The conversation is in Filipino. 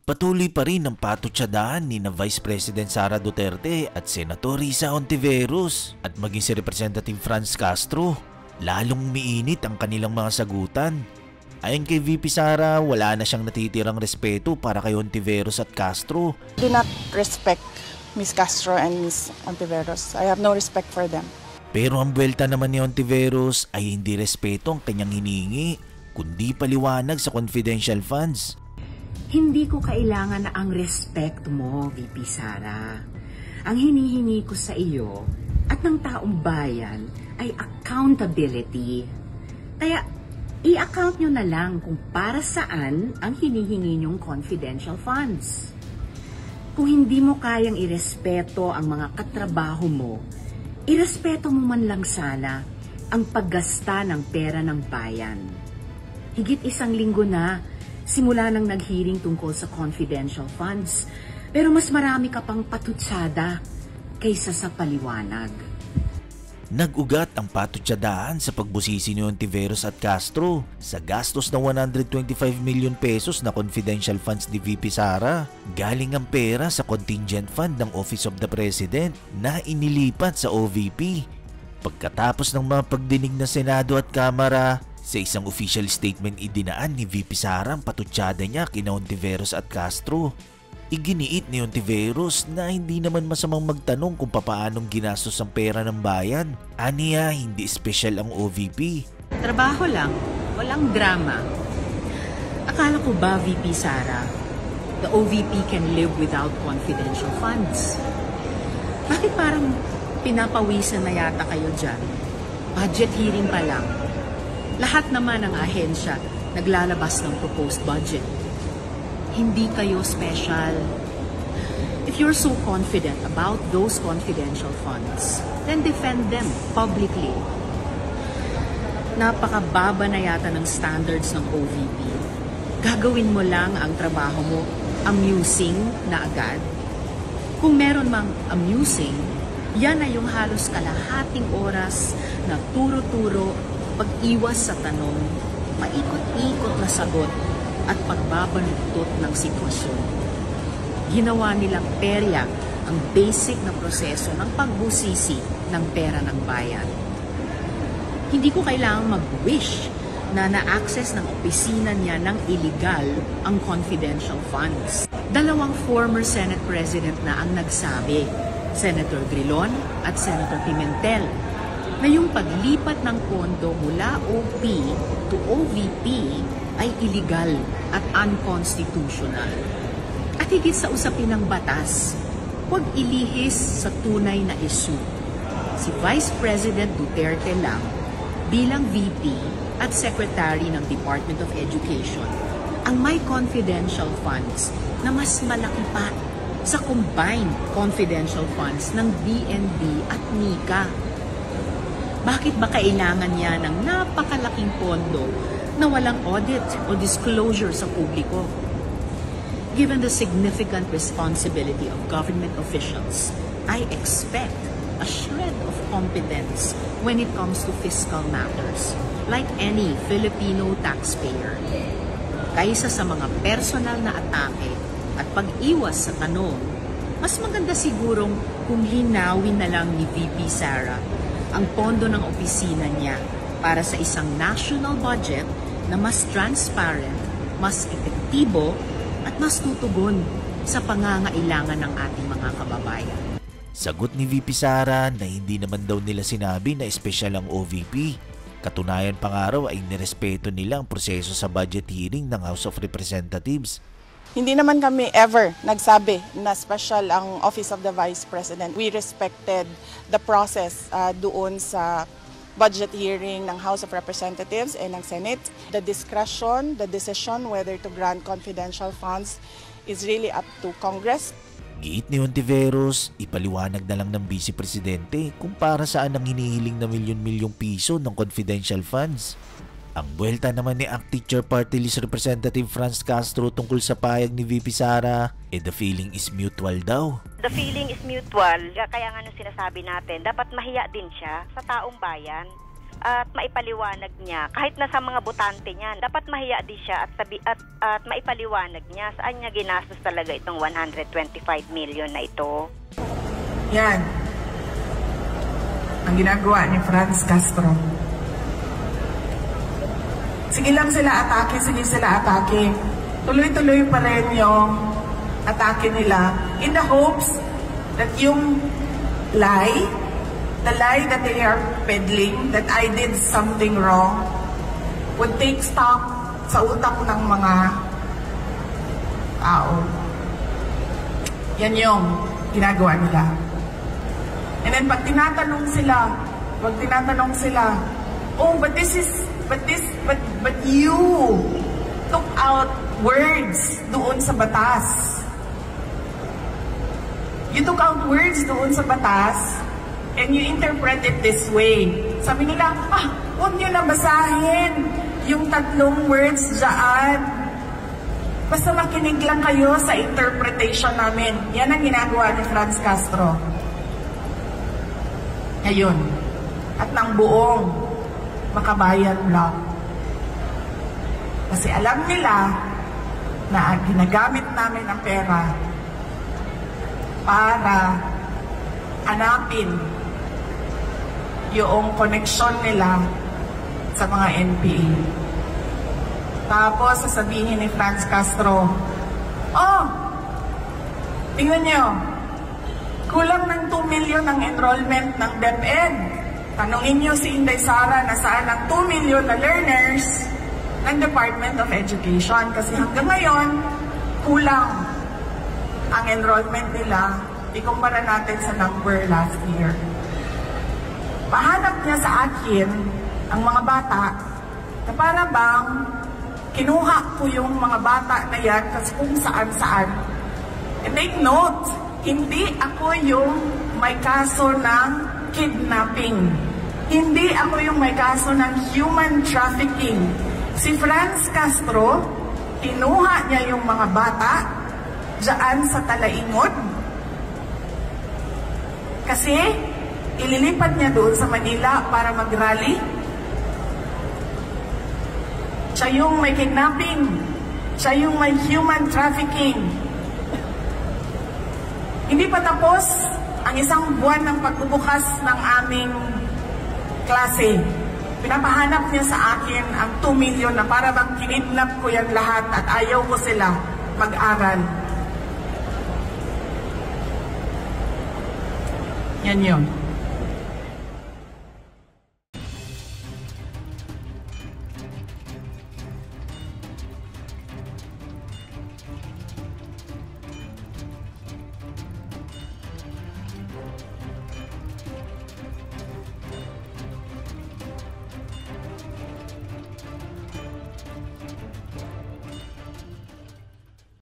Patuloy pa rin ang patutsadahan ni na Vice President Sara Duterte at Senator Risa Hontiveros at maging si Representative Franz Castro. Lalong umiinit ang kanilang mga sagutan. Ayon kay VP Sara, wala na siyang natitirang respeto para kay Hontiveros at Castro. Do not respect Ms. Castro and Ms. Hontiveros. I have no respect for them. Pero ang buwelta naman ni Hontiveros ay hindi respeto ang kanyang hinihingi, kundi paliwanag sa confidential funds. Hindi ko kailangan na ang respect mo, VP Sara. Ang hinihingi ko sa iyo at ng taong bayan ay accountability. Kaya i-account nyo na lang kung para saan ang hinihingi nyong confidential funds. Kung hindi mo kayang irespeto ang mga katrabaho mo, irespeto mo man lang sana ang paggasta ng pera ng bayan. Higit 1 linggo na simula nang nag-hearing tungkol sa confidential funds, pero mas marami ka pang patutsada kaysa sa paliwanag. Nag-ugat ang patutsadahan sa pagbusisi ni Hontiveros at Castro sa gastos na 125 million pesos na confidential funds ni VP Sara. Galing ang pera sa contingent fund ng Office of the President na inilipat sa OVP. Pagkatapos ng mga pagdinig ng Senado at Kamara, sa isang official statement idinaan ni VP Sara ang patutsada niya kina Hontiveros at Castro. Iginiit ni Hontiveros na hindi naman masamang magtanong kung papaanong ginastos ang pera ng bayan. Aniya, hindi special ang OVP. Trabaho lang, walang drama. Akala ko ba, VP Sara, the OVP can live without confidential funds? Bakit parang pinapawisan na yata kayo dyan? Budget hearing pa lang. Lahat naman ng ahensya naglalabas ng proposed budget. Hindi kayo special. If you're so confident about those confidential funds, then defend them publicly. Napakababa na yata ng standards ng OVP. Gagawin mo lang ang trabaho mo amusing na agad. Kung meron mang amusing, yan ay yung halos kalahating oras na turo-turo, pag-iwas sa tanong, paikot-ikot na sagot at pagbabaluktot ng sitwasyon. Ginawa nilang perya ang basic na proseso ng pagbusisi ng pera ng bayan. Hindi ko kailangang mag-wish na na-access ng opisina niya ng illegal ang confidential funds. 2 former Senate President na ang nagsabi, Senator Drilon at Senator Pimentel, na yung paglipat ng pondo mula OP to OVP ay illegal at unconstitutional. At higit sa usapin ng batas, huwag ilihis sa tunay na issue. Si Vice President Duterte lang bilang VP at Secretary ng Department of Education ang may confidential funds na mas malaki pa sa combined confidential funds ng DND at NICA. Bakit ba kailangan niya ng napakalaking pondo na walang audit o disclosure sa publiko? Given the significant responsibility of government officials, I expect a shred of competence when it comes to fiscal matters, like any Filipino taxpayer. Kaysa sa mga personal na atake at pag-iwas sa tanong, mas maganda sigurong kung linawin na lang ni VP Sara ang pondo ng opisina niya para sa isang national budget na mas transparent, mas epektibo at mas tutugon sa pangangailangan ng ating mga kababayan. Sagot ni VP Sara na hindi naman daw nila sinabi na espesyal ang OVP. Katunayan pa nga raw ay nirespeto nila ang proseso sa budget hearing ng House of Representatives. Hindi naman kami ever nagsabi na special ang Office of the Vice President. We respected the process doon sa budget hearing ng House of Representatives and ng Senate. The discretion, the decision whether to grant confidential funds is really up to Congress. Giit ni Hontiveros, ipaliwanag na lang ng Vice Presidente kung para saan ang hinihiling na milyon-milyong piso ng confidential funds. Ang buwelta naman ni ACT Teacher Party List Representative Franz Castro tungkol sa payag ni VP Sara, the feeling is mutual daw. The feeling is mutual, kaya nga nung sinasabi natin, dapat mahiya din siya sa taong bayan. at maipaliwanag niya. Kahit nasa mga botante niya, dapat mahiya di siya at maipaliwanag niya saan niya ginastos talaga itong 125 million na ito. Yan ang ginagawa ni Franz Castro. Sige lang sila atake, sige sila atake. Tuloy-tuloy pa rin yung atake nila in the hopes that yung lie, the lie that they are peddling, that I did something wrong, would take stock sa utak ng mga tao. Yan yung ginagawa nila. And then pag tinatanong sila, oh, but you took out words doon sa batas. You took out words doon sa batas and you interpret it this way. Sabi nila, huwag niyo na basahin yung 3 words dyan. Basta makinig lang kayo sa interpretation namin. Yan ang ginagawa ni Franz Castro. Ngayon, at ng buong Makabayan Bloc. Kasi alam nila na ginagamit namin ang pera para hanapin yung koneksyon nila sa mga NPA. Tapos sasabihin ni Franz Castro, oh, tingnan nyo, kulang ng 2 million ang enrollment ng DepEd. Tanungin nyo si Inday Sara na saan ang 2 million na learners ng Department of Education. Kasi hanggang ngayon, kulang ang enrollment nila, ikumpara natin sa number last year. Pahanap niya sa akin ang mga bata na para bang kinuha ko yung mga bata na yan kasi kung saan-saan. And take note, hindi ako yung may kaso ng kidnapping. Hindi ako yung may kaso ng human trafficking. Si Franz Castro, kinuha niya yung mga bata dyan sa Talaingod. Kasi, ililipat niya doon sa Manila para mag-rally. Siya yung may kidnapping. Siya yung may human trafficking. Hindi pa tapos ang 1 buwan ng pagbubukas ng aming klase. Pinapahanap niya sa akin ang 2 million na para bang kinidnap ko yan lahat at ayaw ko sila mag-aral. Yan yun.